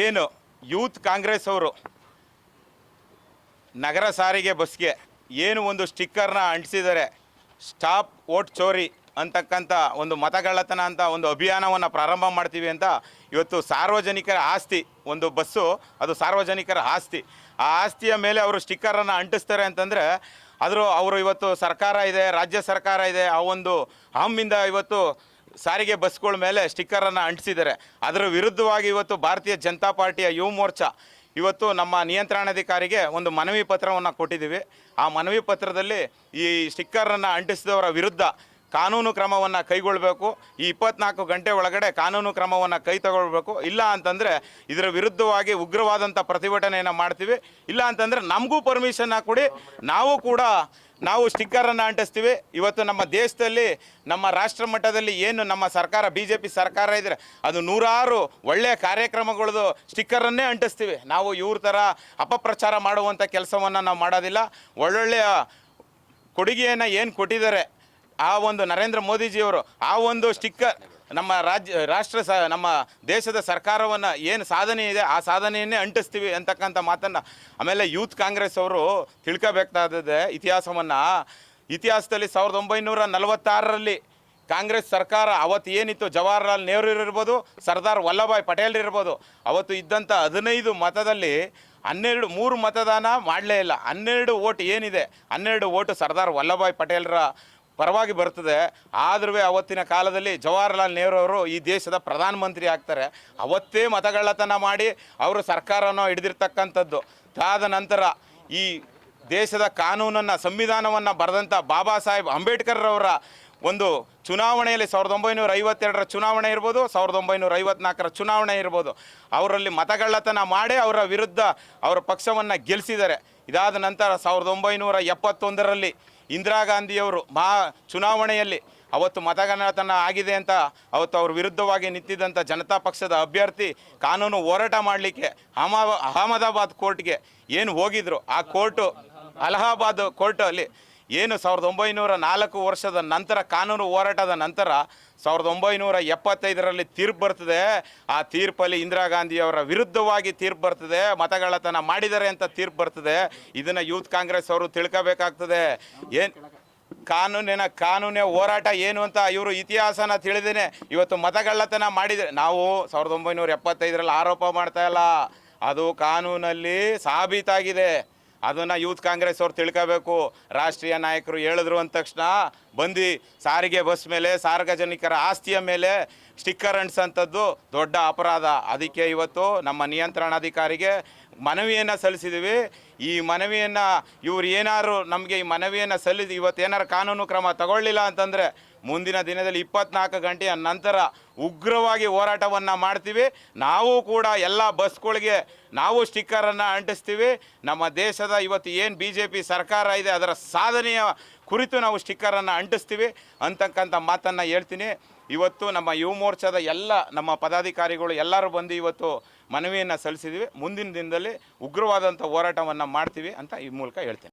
ಏನು ಯೂತ್ ಕಾಂಗ್ರೆಸ್ ಅವರು ನಗರ ಸಾರಿಗೆ ಬಸ್ಗೆ ಏನು ಒಂದು ಸ್ಟಿಕ್ಕರ್ನ ಅಂಟಿಸಿದ್ದಾರೆ, ಸ್ಟಾಪ್ ವೋಟ್ ಚೋರಿ ಅಂತಕ್ಕಂಥ ಒಂದು ಮತಗಳ್ಳತನ ಅಂತ ಒಂದು ಅಭಿಯಾನವನ್ನು ಪ್ರಾರಂಭ ಮಾಡ್ತೀವಿ ಅಂತ ಇವತ್ತು ಸಾರ್ವಜನಿಕರ ಆಸ್ತಿ ಒಂದು ಬಸ್ಸು, ಅದು ಸಾರ್ವಜನಿಕರ ಆಸ್ತಿ. ಆ ಆಸ್ತಿಯ ಮೇಲೆ ಅವರು ಸ್ಟಿಕ್ಕರನ್ನು ಅಂಟಿಸ್ತಾರೆ ಅಂತಂದರೆ ಅವರು ಇವತ್ತು ಸರ್ಕಾರ ಇದೆ, ರಾಜ್ಯ ಸರ್ಕಾರ ಇದೆ, ಆ ಒಂದು ಹಮ್ಮಿಂದ ಇವತ್ತು ಸಾರಿಗೆ ಬಸ್ಗಳ ಮೇಲೆ ಸ್ಟಿಕ್ಕರನ್ನು ಅಂಟಿಸಿದ್ದಾರೆ. ಅದರ ವಿರುದ್ಧವಾಗಿ ಇವತ್ತು ಭಾರತೀಯ ಜನತಾ ಪಾರ್ಟಿಯ ಯುವ ಮೋರ್ಚಾ ಇವತ್ತು ನಮ್ಮ ನಿಯಂತ್ರಣಾಧಿಕಾರಿಗೆ ಒಂದು ಮನವಿ ಪತ್ರವನ್ನು ಕೊಟ್ಟಿದ್ದೀವಿ. ಆ ಮನವಿ ಪತ್ರದಲ್ಲಿ ಈ ಸ್ಟಿಕ್ಕರನ್ನು ಅಂಟಿಸಿದವರ ವಿರುದ್ಧ ಕಾನೂನು ಕ್ರಮವನ್ನು ಕೈಗೊಳ್ಳಬೇಕು, ಈ 24 ಗಂಟೆ ಒಳಗಡೆ ಕಾನೂನು ಕ್ರಮವನ್ನು ತಗೊಳ್ಬೇಕು. ಇಲ್ಲ ಅಂತಂದರೆ ಇದರ ವಿರುದ್ಧವಾಗಿ ಉಗ್ರವಾದಂಥ ಪ್ರತಿಭಟನೆಯನ್ನು ಮಾಡ್ತೀವಿ. ಇಲ್ಲ ಅಂತಂದರೆ ನಮಗೂ ಪರ್ಮಿಷನ್ನ ಕೊಡಿ, ನಾವು ಸ್ಟಿಕ್ಕರನ್ನು ಅಂಟಿಸ್ತೀವಿ. ಇವತ್ತು ನಮ್ಮ ದೇಶದಲ್ಲಿ ನಮ್ಮ ರಾಷ್ಟ್ರ ಮಟ್ಟದಲ್ಲಿ ಏನು ನಮ್ಮ ಸರ್ಕಾರ BJP ಸರ್ಕಾರ ಇದ್ದರೆ ಅದು ನೂರಾರು ಒಳ್ಳೆಯ ಕಾರ್ಯಕ್ರಮಗಳದ್ದು ಸ್ಟಿಕ್ಕರನ್ನೇ ಅಂಟಿಸ್ತೀವಿ. ನಾವು ಇವ್ರ ಥರ ಅಪಪ್ರಚಾರ ಮಾಡುವಂಥ ಕೆಲಸವನ್ನು ನಾವು ಮಾಡೋದಿಲ್ಲ. ಒಳ್ಳೊಳ್ಳೆಯ ಕೊಡುಗೆಯನ್ನು ಏನು ಕೊಟ್ಟಿದ್ದಾರೆ ಆ ಒಂದು ನರೇಂದ್ರ ಮೋದಿಜಿಯವರು, ಆ ಒಂದು ಸ್ಟಿಕ್ಕರ್ ನಮ್ಮ ನಮ್ಮ ದೇಶದ ಸರ್ಕಾರವನ್ನು ಏನು ಸಾಧನೆ ಇದೆ ಆ ಸಾಧನೆಯನ್ನೇ ಅಂಟಿಸ್ತೀವಿ ಅಂತಕ್ಕಂಥ ಮಾತನ್ನು. ಆಮೇಲೆ ಯೂತ್ ಕಾಂಗ್ರೆಸ್ ಅವರು ತಿಳ್ಕೋಬೇಕಾದದೆ ಇತಿಹಾಸದಲ್ಲಿ 1946ರಲ್ಲಿ ಕಾಂಗ್ರೆಸ್ ಸರ್ಕಾರ ಅವತ್ತು ಏನಿತ್ತು, ಜವಾಹರ್ಲಾಲ್ ನೆಹರು ಇರ್ಬೋದು, ಸರ್ದಾರ್ ವಲ್ಲಭಾಯ್ ಪಟೇಲ್ ಇರ್ಬೋದು, ಅವತ್ತು ಇದ್ದಂಥ 15 ಮತದಲ್ಲಿ 3 ಮತದಾನ ಮಾಡಲೇ ಇಲ್ಲ. 12 ಓಟ್ ಏನಿದೆ, 12 ಓಟು ಸರ್ದಾರ್ ವಲ್ಲಭಾಯ್ ಪಟೇಲ್ರ ಪರವಾಗಿ ಬರ್ತದೆ. ಆದ್ರೂ ಅವತ್ತಿನ ಕಾಲದಲ್ಲಿ ಜವಾಹರ್ಲಾಲ್ ನೆಹರು ಅವರು ಈ ದೇಶದ ಪ್ರಧಾನಮಂತ್ರಿ ಆಗ್ತಾರೆ. ಅವತ್ತೇ ಮತಗಳ್ಳತನ ಮಾಡಿ ಅವರು ಸರ್ಕಾರನ ಹಿಡಿದಿರ್ತಕ್ಕಂಥದ್ದು. ಅದಾದ ನಂತರ ಈ ದೇಶದ ಕಾನೂನನ್ನು, ಸಂವಿಧಾನವನ್ನು ಬರೆದಂಥ ಬಾಬಾ ಸಾಹೇಬ್ ಅಂಬೇಡ್ಕರ್ ಅವರ ಒಂದು ಚುನಾವಣೆಯಲ್ಲಿ 1952ರ ಚುನಾವಣೆ ಇರ್ಬೋದು, 1954ರ ಚುನಾವಣೆ ಇರ್ಬೋದು, ಅವರಲ್ಲಿ ಮತಗಳ್ಳತನ ಮಾಡಿ ಅವರ ವಿರುದ್ಧ ಅವರ ಪಕ್ಷವನ್ನು ಗೆಲ್ಲಿಸಿದ್ದಾರೆ. ಇದಾದ ನಂತರ 1971ರಲ್ಲಿ ಇಂದಿರಾ ಗಾಂಧಿಯವರು ಚುನಾವಣೆಯಲ್ಲಿ ಅವತ್ತು ಮತಗಳ್ಳತನ ಆಗಿದೆ ಅಂತ ಅವತ್ತು ಅವ್ರ ವಿರುದ್ಧವಾಗಿ ನಿಂತಿದ್ದಂಥ ಜನತಾ ಪಕ್ಷದ ಅಭ್ಯರ್ಥಿ ಕಾನೂನು ಹೋರಾಟ ಮಾಡಲಿಕ್ಕೆ ಅಹಮದಾಬಾದ್ ಕೋರ್ಟ್ಗೆ ಏನು ಹೋಗಿದ್ರು, ಆ ಕೋರ್ಟು ಅಲಹಾಬಾದ್ ಕೋರ್ಟಲ್ಲಿ ಏನು 1904 ವರ್ಷದ ನಂತರ ಕಾನೂನು ಹೋರಾಟದ ನಂತರ 1975ರಲ್ಲಿ ತೀರ್ಪು ಬರ್ತದೆ. ಆ ತೀರ್ಪಲ್ಲಿ ಇಂದಿರಾ ಗಾಂಧಿಯವರ ವಿರುದ್ಧವಾಗಿ ತೀರ್ಪು ಬರ್ತದೆ, ಮತಗಳ್ಳತನ ಮಾಡಿದ್ದಾರೆ ಅಂತ ತೀರ್ಪು ಬರ್ತದೆ. ಇದನ್ನು ಯೂತ್ ಕಾಂಗ್ರೆಸ್ ಅವರು ತಿಳ್ಕೋಬೇಕಾಗ್ತದೆ. ಕಾನೂನೇ ಹೋರಾಟ ಏನು ಅಂತ ಇವರು ಇತಿಹಾಸನ ತಿಳಿದೇನೆ ಇವತ್ತು ಮತಗಳ್ಳತನ ಮಾಡಿದರೆ, ನಾವು 1975ರಲ್ಲಿ ಆರೋಪ ಮಾಡ್ತಾ ಇಲ್ಲ, ಅದು ಕಾನೂನಲ್ಲಿ ಸಾಬೀತಾಗಿದೆ. ಅದನ್ನು ಯೂತ್ ಕಾಂಗ್ರೆಸ್ ಅವ್ರು ತಿಳ್ಕೋಬೇಕು. ರಾಷ್ಟ್ರೀಯ ನಾಯಕರು ಹೇಳಿದ್ರು ಅಂದ ತಕ್ಷಣ ಬಂದು ಸಾರಿಗೆ ಬಸ್ ಮೇಲೆ, ಸಾರ್ವಜನಿಕರ ಆಸ್ತಿಯ ಮೇಲೆ ಸ್ಟಿಕ್ಕರ್ ಅಂಟಿಸೋಂಥದ್ದು ದೊಡ್ಡ ಅಪರಾಧ. ಅದಕ್ಕೆ ಇವತ್ತು ನಮ್ಮ ನಿಯಂತ್ರಣಾಧಿಕಾರಿಗೆ ಮನವಿಯನ್ನು ಸಲ್ಲಿಸಿದ್ದೀವಿ. ಈ ಮನವಿಯನ್ನು ಇವ್ರು ಏನಾದ್ರು ನಮಗೆ ಈ ಮನವಿಯನ್ನು ಇವತ್ತು ಏನಾರು ಕಾನೂನು ಕ್ರಮ ತಗೊಳ್ಳಿಲ್ಲ ಅಂತಂದರೆ ಮುಂದಿನ ದಿನದಲ್ಲಿ 24 ಗಂಟೆಯ ನಂತರ ಉಗ್ರವಾಗಿ ಹೋರಾಟವನ್ನು ಮಾಡ್ತೀವಿ. ನಾವು ಕೂಡ ಎಲ್ಲ ಬಸ್ಗಳಿಗೆ ನಾವು ಸ್ಟಿಕ್ಕರನ್ನು ಅಂಟಿಸ್ತೀವಿ. ನಮ್ಮ ದೇಶದ ಇವತ್ತು ಏನು BJP ಸರ್ಕಾರ ಇದೆ ಅದರ ಸಾಧನೆಯ ಕುರಿತು ನಾವು ಸ್ಟಿಕ್ಕರನ್ನು ಅಂಟಿಸ್ತೀವಿ ಅಂತಕ್ಕಂಥ ಮಾತನ್ನು ಹೇಳ್ತೀನಿ. ಇವತ್ತು ನಮ್ಮ ಯುವ ಮೋರ್ಚಾದ ಎಲ್ಲ ನಮ್ಮ ಪದಾಧಿಕಾರಿಗಳು ಎಲ್ಲರೂ ಬಂದು ಇವತ್ತು ಮನವಿಯನ್ನು ಸಲ್ಲಿಸಿದ್ದೀವಿ. ಮುಂದಿನ ದಿನದಲ್ಲಿ ಉಗ್ರವಾದಂಥ ಹೋರಾಟವನ್ನು ಮಾಡ್ತೀವಿ ಅಂತ ಈ ಮೂಲಕ ಹೇಳ್ತೇನೆ.